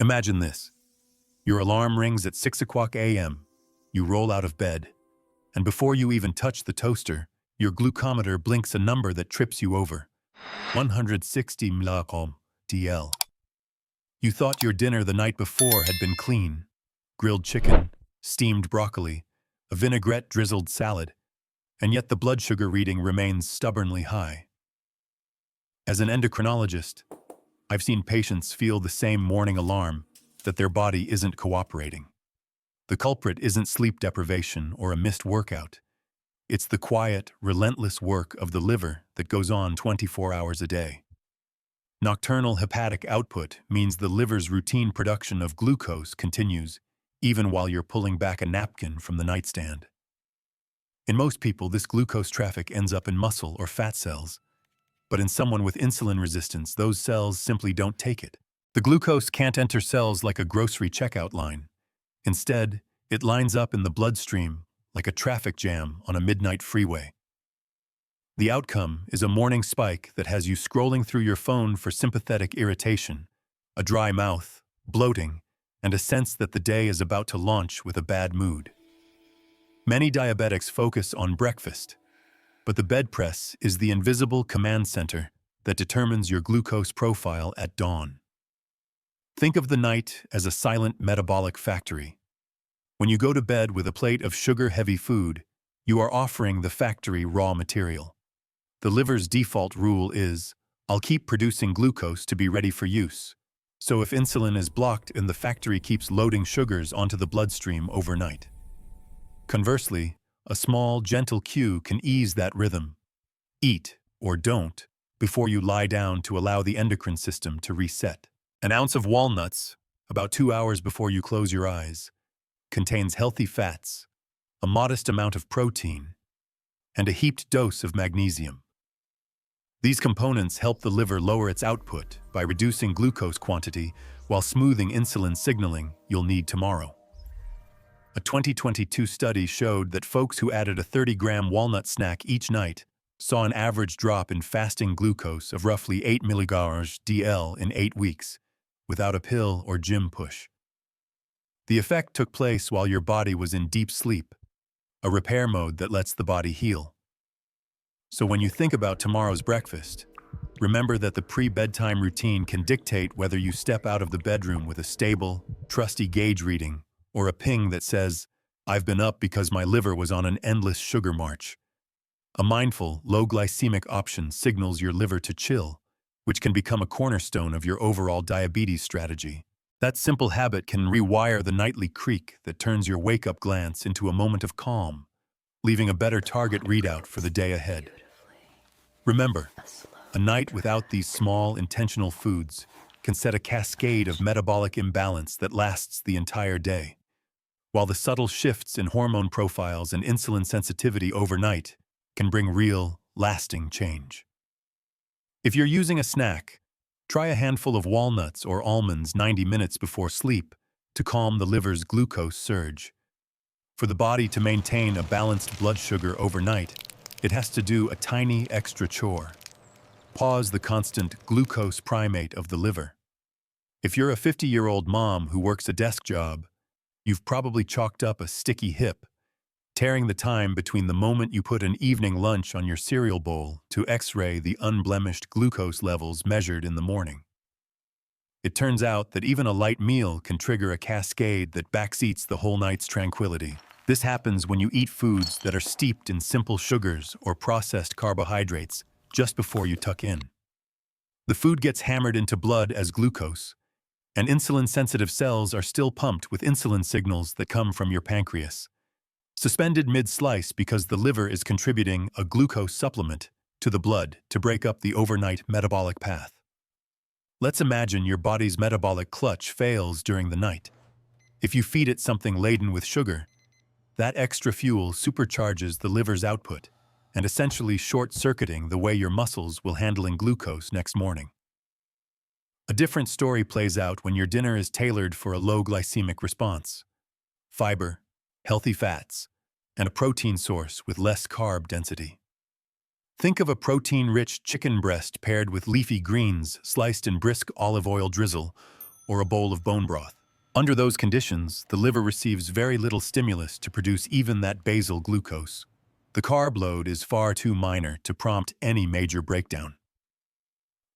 Imagine this. Your alarm rings at 6 o'clock a.m. You roll out of bed, and before you even touch the toaster, your glucometer blinks a number that trips you over. 160 mg/dl. You thought your dinner the night before had been clean. Grilled chicken, steamed broccoli, a vinaigrette-drizzled salad, and yet the blood sugar reading remains stubbornly high. As an endocrinologist, I've seen patients feel the same morning alarm that their body isn't cooperating. The culprit isn't sleep deprivation or a missed workout. It's the quiet, relentless work of the liver that goes on 24 hours a day. Nocturnal hepatic output means the liver's routine production of glucose continues even while you're pulling back a napkin from the nightstand. In most people, this glucose traffic ends up in muscle or fat cells. But in someone with insulin resistance, those cells simply don't take it. The glucose can't enter cells like a grocery checkout line. Instead, it lines up in the bloodstream like a traffic jam on a midnight freeway. The outcome is a morning spike that has you scrolling through your phone for sympathetic irritation, a dry mouth, bloating, and a sense that the day is about to launch with a bad mood. Many diabetics focus on breakfast, but the bed press is the invisible command center that determines your glucose profile at dawn. Think of the night as a silent metabolic factory. When you go to bed with a plate of sugar-heavy food, you are offering the factory raw material. The liver's default rule is, I'll keep producing glucose to be ready for use. So if insulin is blocked and the factory keeps loading sugars onto the bloodstream overnight. Conversely, a small, gentle cue can ease that rhythm. Eat, or don't, before you lie down to allow the endocrine system to reset. An ounce of walnuts, about 2 hours before you close your eyes, contains healthy fats, a modest amount of protein, and a heaped dose of magnesium. These components help the liver lower its output by reducing glucose quantity while smoothing insulin signaling you'll need tomorrow. A 2022 study showed that folks who added a 30-gram walnut snack each night saw an average drop in fasting glucose of roughly 8 mg/dl in 8 weeks, without a pill or gym push. The effect took place while your body was in deep sleep, a repair mode that lets the body heal. So when you think about tomorrow's breakfast, remember that the pre-bedtime routine can dictate whether you step out of the bedroom with a stable, trusty gauge reading or a ping that says, I've been up because my liver was on an endless sugar march. A mindful, low glycemic option signals your liver to chill, which can become a cornerstone of your overall diabetes strategy. That simple habit can rewire the nightly creak that turns your wake-up glance into a moment of calm, leaving a better target readout for the day ahead. Remember, a night without these small, intentional foods can set a cascade of metabolic imbalance that lasts the entire day, while the subtle shifts in hormone profiles and insulin sensitivity overnight can bring real, lasting change. If you're using a snack, try a handful of walnuts or almonds 90 minutes before sleep to calm the liver's glucose surge. For the body to maintain a balanced blood sugar overnight, it has to do a tiny extra chore. Pause the constant glucose primate of the liver. If you're a 50-year-old mom who works a desk job, you've probably chalked up a sticky hip, tearing the time between the moment you put an evening lunch on your cereal bowl to X-ray the unblemished glucose levels measured in the morning. It turns out that even a light meal can trigger a cascade that backseats the whole night's tranquility. This happens when you eat foods that are steeped in simple sugars or processed carbohydrates just before you tuck in. The food gets hammered into blood as glucose, and insulin-sensitive cells are still pumped with insulin signals that come from your pancreas, suspended mid-slice because the liver is contributing a glucose supplement to the blood to break up the overnight metabolic path. Let's imagine your body's metabolic clutch fails during the night. If you feed it something laden with sugar, that extra fuel supercharges the liver's output and essentially short-circuiting the way your muscles will handle glucose next morning. A different story plays out when your dinner is tailored for a low glycemic response. Fiber, healthy fats, and a protein source with less carb density. Think of a protein-rich chicken breast paired with leafy greens sliced in brisk olive oil drizzle, or a bowl of bone broth. Under those conditions, the liver receives very little stimulus to produce even that basal glucose. The carb load is far too minor to prompt any major breakdown.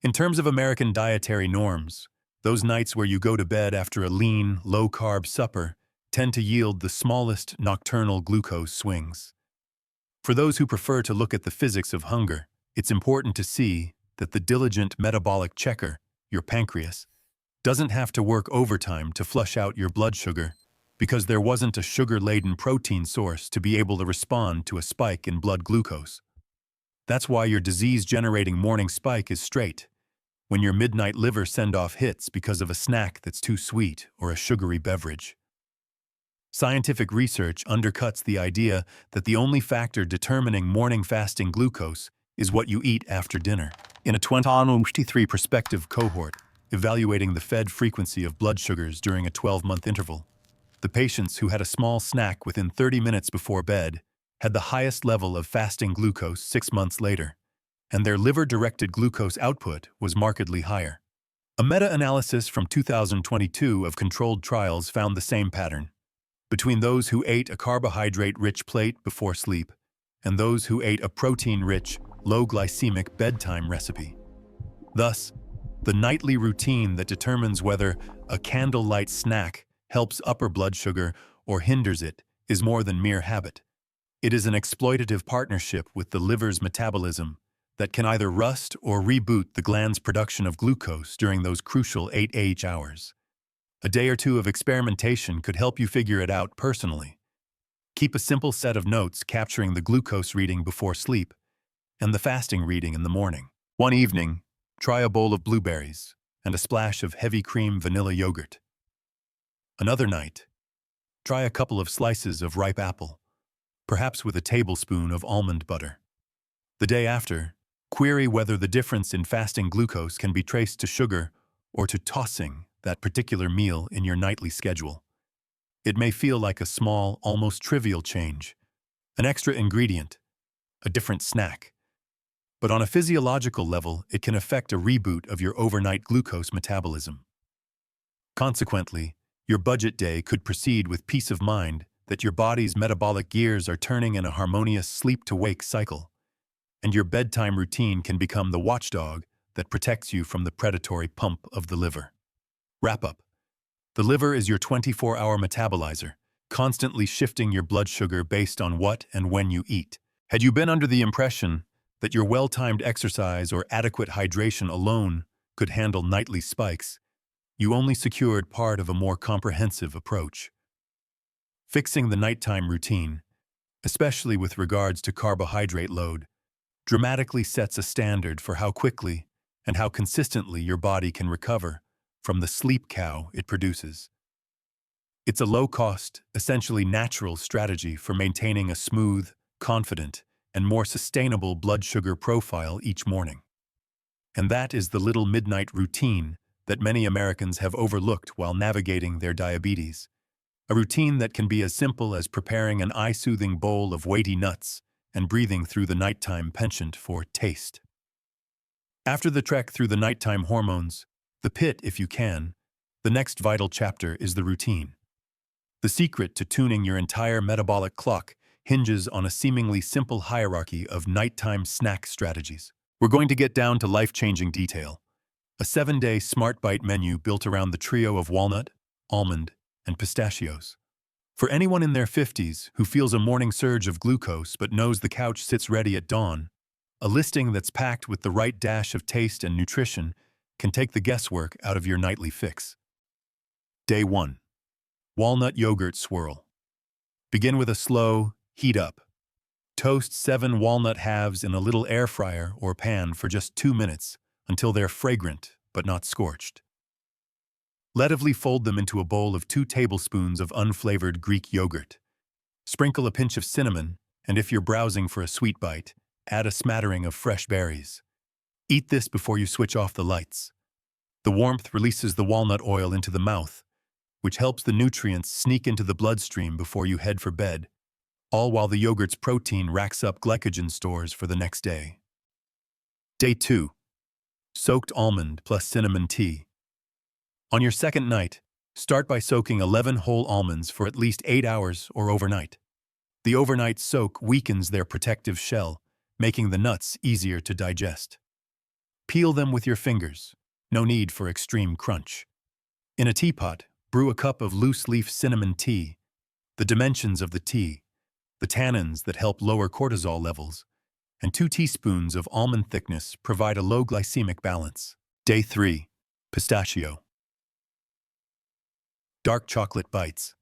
In terms of American dietary norms, those nights where you go to bed after a lean, low-carb supper tend to yield the smallest nocturnal glucose swings. For those who prefer to look at the physics of hunger, it's important to see that the diligent metabolic checker, your pancreas, doesn't have to work overtime to flush out your blood sugar because there wasn't a sugar-laden protein source to be able to respond to a spike in blood glucose. That's why your disease-generating morning spike is straight, when your midnight liver send-off hits because of a snack that's too sweet or a sugary beverage. Scientific research undercuts the idea that the only factor determining morning fasting glucose is what you eat after dinner. In a 2023 prospective cohort, evaluating the fed frequency of blood sugars during a 12-month interval, the patients who had a small snack within 30 minutes before bed had the highest level of fasting glucose 6 months later, and their liver-directed glucose output was markedly higher. A meta-analysis from 2022 of controlled trials found the same pattern between those who ate a carbohydrate-rich plate before sleep and those who ate a protein-rich, low-glycemic bedtime recipe. Thus, the nightly routine that determines whether a candlelight snack helps upper blood sugar or hinders it is more than mere habit. It is an exploitative partnership with the liver's metabolism that can either rust or reboot the gland's production of glucose during those crucial 8 hours. A day or two of experimentation could help you figure it out personally. Keep a simple set of notes capturing the glucose reading before sleep and the fasting reading in the morning. One evening, try a bowl of blueberries and a splash of heavy cream vanilla yogurt. Another night, try a couple of slices of ripe apple, perhaps with a tablespoon of almond butter. The day after, query whether the difference in fasting glucose can be traced to sugar or to tossing that particular meal in your nightly schedule. It may feel like a small, almost trivial change, an extra ingredient, a different snack. But on a physiological level, it can affect a reboot of your overnight glucose metabolism. Consequently, your budget day could proceed with peace of mind that your body's metabolic gears are turning in a harmonious sleep-to-wake cycle, and your bedtime routine can become the watchdog that protects you from the predatory pump of the liver. Wrap up. The liver is your 24-hour metabolizer, constantly shifting your blood sugar based on what and when you eat. Had you been under the impression that your well-timed exercise or adequate hydration alone could handle nightly spikes, you only secured part of a more comprehensive approach. Fixing the nighttime routine, especially with regards to carbohydrate load, dramatically sets a standard for how quickly and how consistently your body can recover from the sleep cow it produces. It's a low-cost, essentially natural strategy for maintaining a smooth, confident, and more sustainable blood sugar profile each morning. And that is the little midnight routine that many Americans have overlooked while navigating their diabetes. A routine that can be as simple as preparing an eye-soothing bowl of weighty nuts and breathing through the nighttime penchant for taste. After the trek through the nighttime hormones, the pit if you can, the next vital chapter is the routine. The secret to tuning your entire metabolic clock hinges on a seemingly simple hierarchy of nighttime snack strategies. We're going to get down to life-changing detail. A 7-day Smart Bite menu built around the trio of walnut, almond, and pistachios. For anyone in their 50s who feels a morning surge of glucose but knows the couch sits ready at dawn, a listing that's packed with the right dash of taste and nutrition can take the guesswork out of your nightly fix. Day 1. Walnut yogurt swirl. Begin with a slow heat up. Toast 7 walnut halves in a little air fryer or pan for just 2 minutes until they're fragrant but not scorched. Letively fold them into a bowl of 2 tablespoons of unflavored Greek yogurt. Sprinkle a pinch of cinnamon, and if you're browsing for a sweet bite, add a smattering of fresh berries. Eat this before you switch off the lights. The warmth releases the walnut oil into the mouth, which helps the nutrients sneak into the bloodstream before you head for bed, all while the yogurt's protein racks up glycogen stores for the next day. Day 2. Soaked almond plus cinnamon tea. On your second night, start by soaking 11 whole almonds for at least 8 hours or overnight. The overnight soak weakens their protective shell, making the nuts easier to digest. Peel them with your fingers. No need for extreme crunch. In a teapot, brew a cup of loose-leaf cinnamon tea. The dimensions of the tea, the tannins that help lower cortisol levels, and 2 teaspoons of almond thickness provide a low glycemic balance. Day 3. Pistachio. Dark chocolate bites.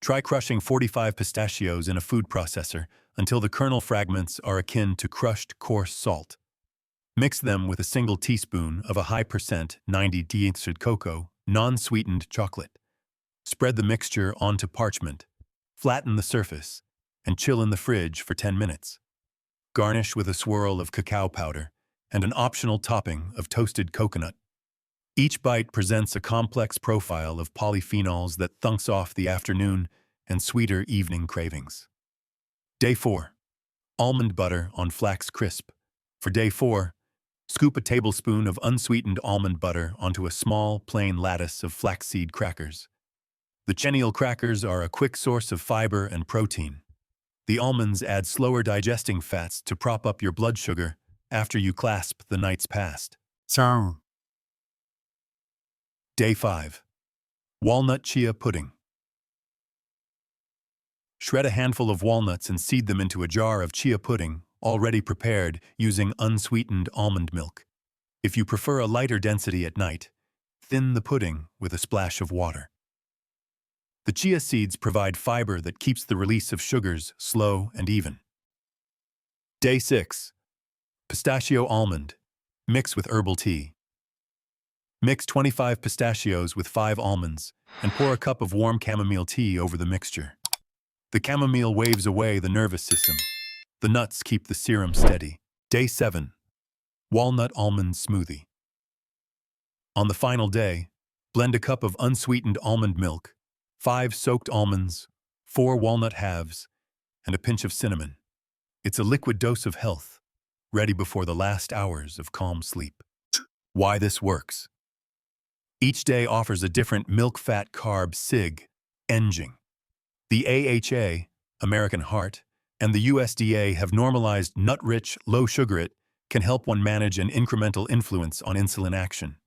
Try crushing 45 pistachios in a food processor until the kernel fragments are akin to crushed coarse salt. Mix them with a single teaspoon of a high% 90% cocoa, non-sweetened chocolate. Spread the mixture onto parchment, flatten the surface, and chill in the fridge for 10 minutes. Garnish with a swirl of cacao powder and an optional topping of toasted coconut. Each bite presents a complex profile of polyphenols that thunks off the afternoon and sweeter evening cravings. Day 4. Almond butter on flax crisp. For day 4, scoop a tablespoon of unsweetened almond butter onto a small, plain lattice of flaxseed crackers. The chenille crackers are a quick source of fiber and protein. The almonds add slower digesting fats to prop up your blood sugar after you clasp the night's past. Day 5. Walnut chia pudding. Shred a handful of walnuts and seed them into a jar of chia pudding, already prepared using unsweetened almond milk. If you prefer a lighter density at night, thin the pudding with a splash of water. The chia seeds provide fiber that keeps the release of sugars slow and even. Day 6. Pistachio almond. Mix with herbal tea. Mix 25 pistachios with 5 almonds and pour a cup of warm chamomile tea over the mixture. The chamomile waves away the nervous system. The nuts keep the serum steady. Day 7. Walnut almond smoothie. On the final day, blend a cup of unsweetened almond milk, 5 soaked almonds, 4 walnut halves, and a pinch of cinnamon. It's a liquid dose of health, ready before the last hours of calm sleep. Why this works. Each day offers a different milk-fat-carb SIG engine. The AHA, American Heart, and the USDA have normalized nut-rich, low-sugar. It can help one manage an incremental influence on insulin action.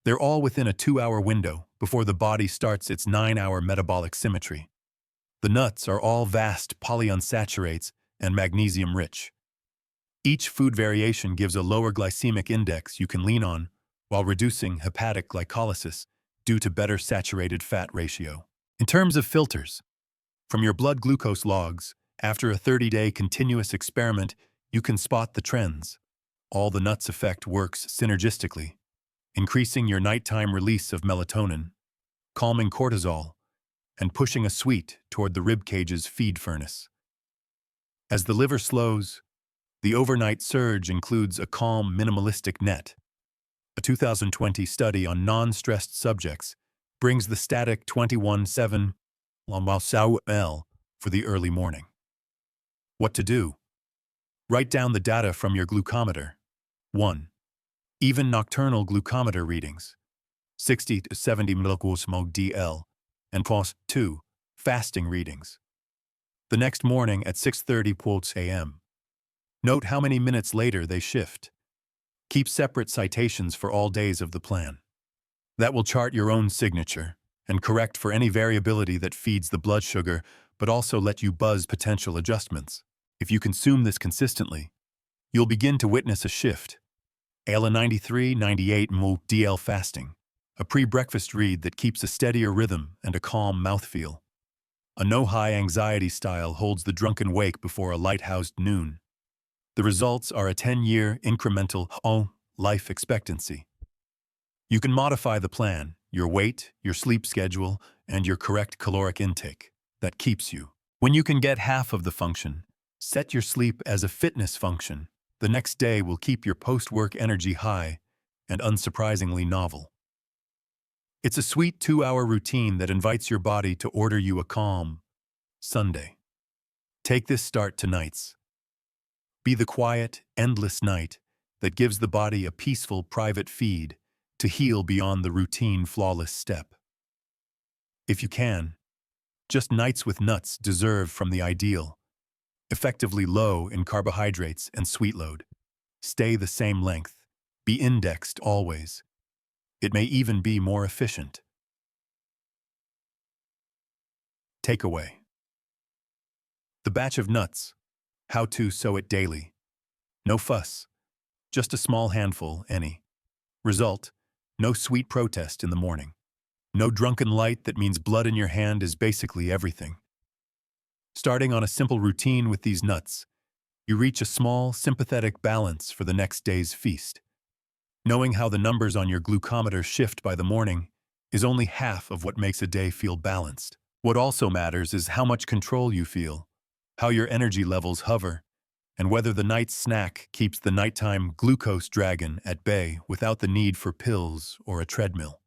They're all within a 2-hour window before the body starts its 9-hour metabolic symmetry. The nuts are all vast polyunsaturates and magnesium-rich. Each food variation gives a lower glycemic index you can lean on while reducing hepatic glycolysis due to better saturated fat ratio. In terms of filters, from your blood glucose logs, after a 30-day continuous experiment, you can spot the trends. All the nuts effect works synergistically, increasing your nighttime release of melatonin, calming cortisol, and pushing a sweet toward the ribcage's feed furnace. As the liver slows, the overnight surge includes a calm, minimalistic net. A 2020 study on non-stressed subjects brings the static 21/7 L for the early morning. What to do? Write down the data from your glucometer. 1. Even nocturnal glucometer readings, 60 to 70 mg/dl, and 2. Fasting readings. The next morning at 6:30 a.m. Note how many minutes later they shift. Keep separate citations for all days of the plan. That will chart your own signature and correct for any variability that feeds the blood sugar, but also let you buzz potential adjustments. If you consume this consistently, you'll begin to witness a shift. ALA 93-98 mg/dl fasting, a pre-breakfast read that keeps a steadier rhythm and a calm mouthfeel. A no-high anxiety style holds the drunken wake before a light-housed noon. The results are a 10-year incremental life expectancy. You can modify the plan, your weight, your sleep schedule, and your correct caloric intake. That keeps you. When you can get half of the function, set your sleep as a fitness function. The next day will keep your post-work energy high and unsurprisingly novel. It's a sweet 2-hour routine that invites your body to order you a calm Sunday. Take this start to nights. Be the quiet, endless night that gives the body a peaceful, private feed to heal beyond the routine flawless step. If you can, just nights with nuts deserve from the ideal, effectively low in carbohydrates and sweet load. Stay the same length. Be indexed always. It may even be more efficient. Takeaway. The batch of nuts. How to sow it daily. No fuss. Just a small handful, any. Result, no sweet protest in the morning. No drunken light that means blood in your hand is basically everything. Starting on a simple routine with these nuts, you reach a small, sympathetic balance for the next day's feast. Knowing how the numbers on your glucometer shift by the morning is only half of what makes a day feel balanced. What also matters is how much control you feel, how your energy levels hover, and whether the night snack keeps the nighttime glucose dragon at bay without the need for pills or a treadmill.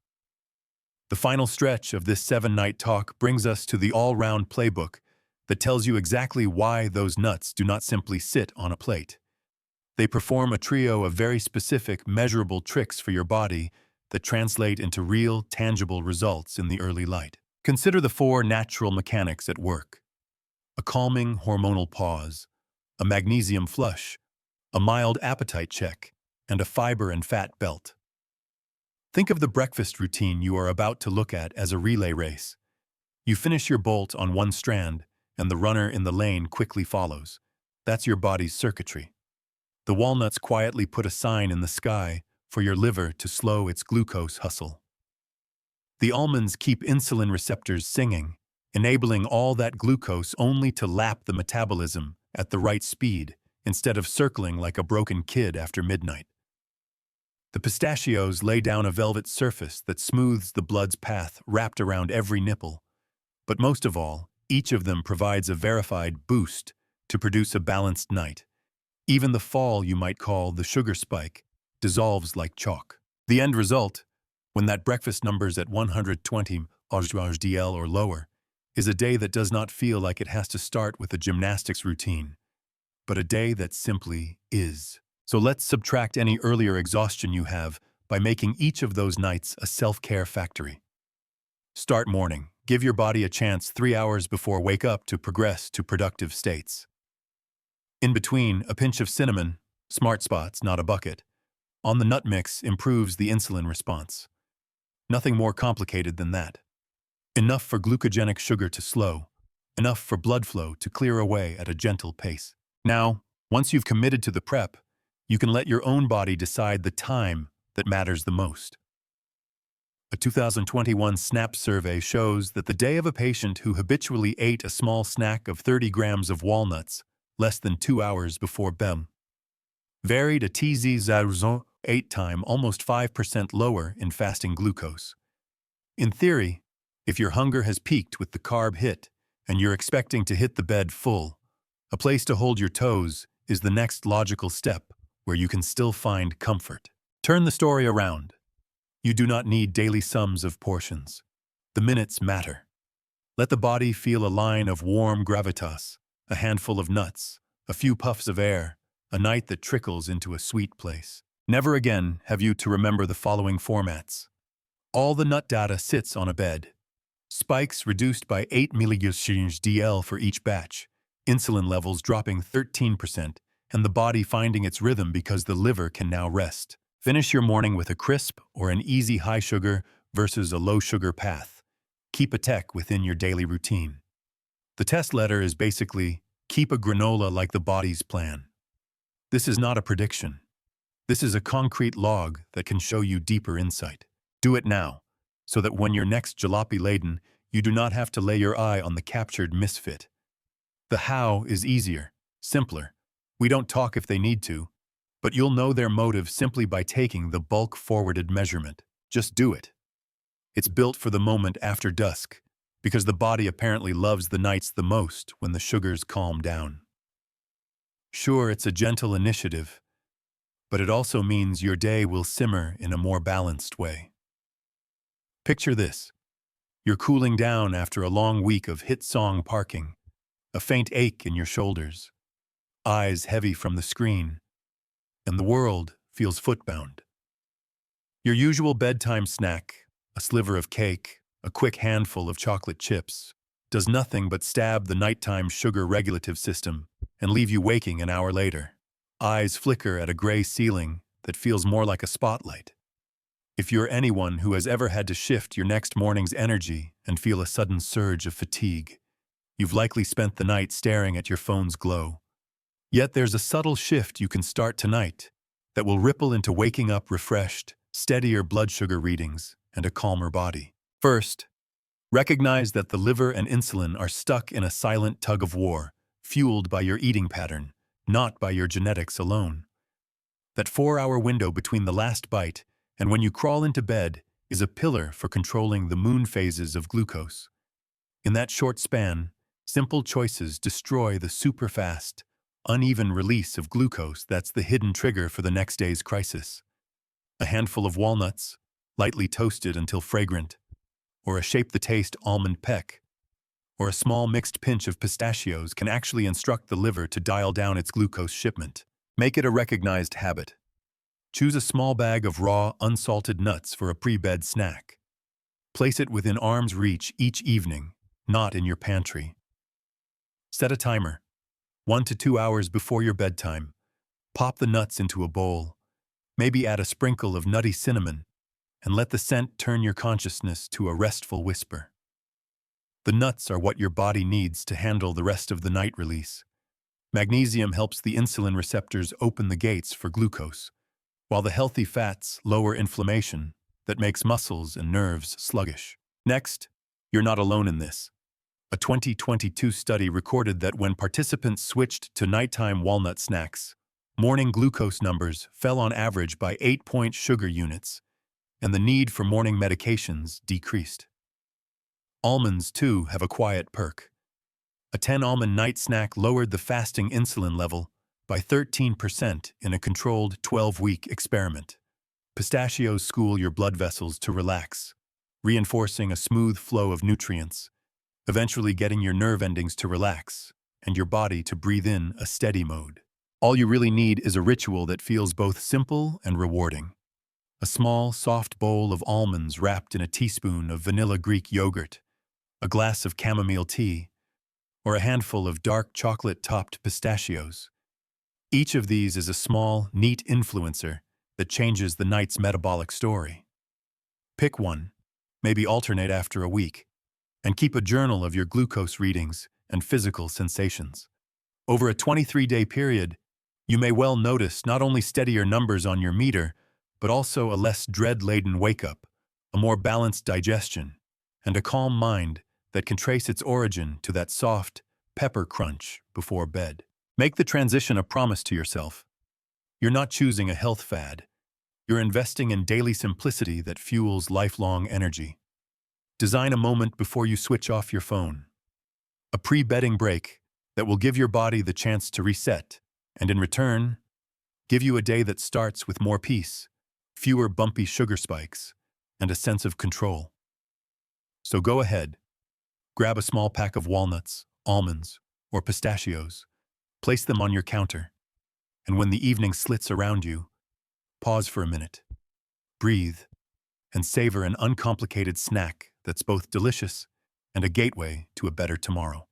The final stretch of this 7-night talk brings us to the all-round playbook that tells you exactly why those nuts do not simply sit on a plate. They perform a trio of very specific, measurable tricks for your body that translate into real, tangible results in the early light. Consider the 4 natural mechanics at work: a calming hormonal pause, a magnesium flush, a mild appetite check, and a fiber and fat belt. Think of the breakfast routine you are about to look at as a relay race. You finish your bolt on one strand, and the runner in the lane quickly follows. That's your body's circuitry. The walnuts quietly put a sign in the sky for your liver to slow its glucose hustle. The almonds keep insulin receptors singing, enabling all that glucose only to lap the metabolism at the right speed instead of circling like a broken kid after midnight. The pistachios lay down a velvet surface that smooths the blood's path wrapped around every nipple. But most of all, each of them provides a verified boost to produce a balanced night. Even the fall you might call the sugar spike dissolves like chalk. The end result, when that breakfast number's at 120 mg/dl or lower, is a day that does not feel like it has to start with a gymnastics routine, but a day that simply is. So let's subtract any earlier exhaustion you have by making each of those nights a self-care factory. Start morning. Give your body a chance 3 hours before wake up to progress to productive states. In between, a pinch of cinnamon, smart spots, not a bucket, on the nut mix improves the insulin response. Nothing more complicated than that. Enough for glucogenic sugar to slow, enough for blood flow to clear away at a gentle pace. Now, once you've committed to the prep, you can let your own body decide the time that matters the most. A 2021 SNAP survey shows that the day of a patient who habitually ate a small snack of 30 grams of walnuts less than 2 hours before BEM varied a TZ08 time almost 5% lower in fasting glucose. In theory, if your hunger has peaked with the carb hit and you're expecting to hit the bed full, a place to hold your toes is the next logical step where you can still find comfort. Turn the story around. You do not need daily sums of portions. The minutes matter. Let the body feel a line of warm gravitas, a handful of nuts, a few puffs of air, a night that trickles into a sweet place. Never again have you to remember the following formats. All the nut data sits on a bed. Spikes reduced by 8 mg/dl for each batch, insulin levels dropping 13%, and the body finding its rhythm because the liver can now rest. Finish your morning with a crisp or an easy high sugar versus a low sugar path. Keep a tech within your daily routine. The test letter is basically, keep a granola like the body's plan. This is not a prediction. This is a concrete log that can show you deeper insight. Do it now, so that when you're next jalopy-laden, you do not have to lay your eye on the captured misfit. The how is easier, simpler. We don't talk if they need to, but you'll know their motive simply by taking the bulk-forwarded measurement. Just do it. It's built for the moment after dusk, because the body apparently loves the nights the most when the sugars calm down. Sure, it's a gentle initiative, but it also means your day will simmer in a more balanced way. Picture this. You're cooling down after a long week of hit song parking, a faint ache in your shoulders, eyes heavy from the screen, and the world feels footbound. Your usual bedtime snack, a sliver of cake, a quick handful of chocolate chips, does nothing but stab the nighttime sugar regulative system and leave you waking an hour later. Eyes flicker at a gray ceiling that feels more like a spotlight. If you're anyone who has ever had to shift your next morning's energy and feel a sudden surge of fatigue, you've likely spent the night staring at your phone's glow. Yet there's a subtle shift you can start tonight that will ripple into waking up refreshed, steadier blood sugar readings, and a calmer body. First, recognize that the liver and insulin are stuck in a silent tug of war, fueled by your eating pattern, not by your genetics alone. That 4-hour window between the last bite and when you crawl into bed is a pillar for controlling the moon phases of glucose. In that short span, simple choices destroy the super-fast, uneven release of glucose that's the hidden trigger for the next day's crisis. A handful of walnuts, lightly toasted until fragrant, or a shape-the-taste almond peck, or a small mixed pinch of pistachios can actually instruct the liver to dial down its glucose shipment. Make it a recognized habit. Choose a small bag of raw, unsalted nuts for a pre-bed snack. Place it within arm's reach each evening, not in your pantry. Set a timer, 1 to 2 hours before your bedtime. Pop the nuts into a bowl. Maybe add a sprinkle of nutty cinnamon, and let the scent turn your consciousness to a restful whisper. The nuts are what your body needs to handle the rest of the night release. Magnesium helps the insulin receptors open the gates for glucose, while the healthy fats lower inflammation that makes muscles and nerves sluggish. Next, you're not alone in this. A 2022 study recorded that when participants switched to nighttime walnut snacks, morning glucose numbers fell on average by 8 sugar units, and the need for morning medications decreased. Almonds, too, have a quiet perk. A 10-almond night snack lowered the fasting insulin level by 13% in a controlled 12-week experiment. Pistachios school your blood vessels to relax, reinforcing a smooth flow of nutrients, eventually getting your nerve endings to relax and your body to breathe in a steady mode. All you really need is a ritual that feels both simple and rewarding. A small, soft bowl of almonds wrapped in a teaspoon of vanilla Greek yogurt, a glass of chamomile tea, or a handful of dark chocolate-topped pistachios. Each of these is a small, neat influencer that changes the night's metabolic story. Pick one, maybe alternate after a week, and keep a journal of your glucose readings and physical sensations. Over a 23-day period, you may well notice not only steadier numbers on your meter, but also a less dread-laden wake-up, a more balanced digestion, and a calm mind that can trace its origin to that soft pepper crunch before bed. Make the transition a promise to yourself. You're not choosing a health fad. You're investing in daily simplicity that fuels lifelong energy. Design a moment before you switch off your phone. A pre-bedding break that will give your body the chance to reset, and in return, give you a day that starts with more peace, fewer bumpy sugar spikes, and a sense of control. So go ahead, grab a small pack of walnuts, almonds, or pistachios, place them on your counter, and when the evening slits around you, pause for a minute, breathe, and savor an uncomplicated snack that's both delicious and a gateway to a better tomorrow.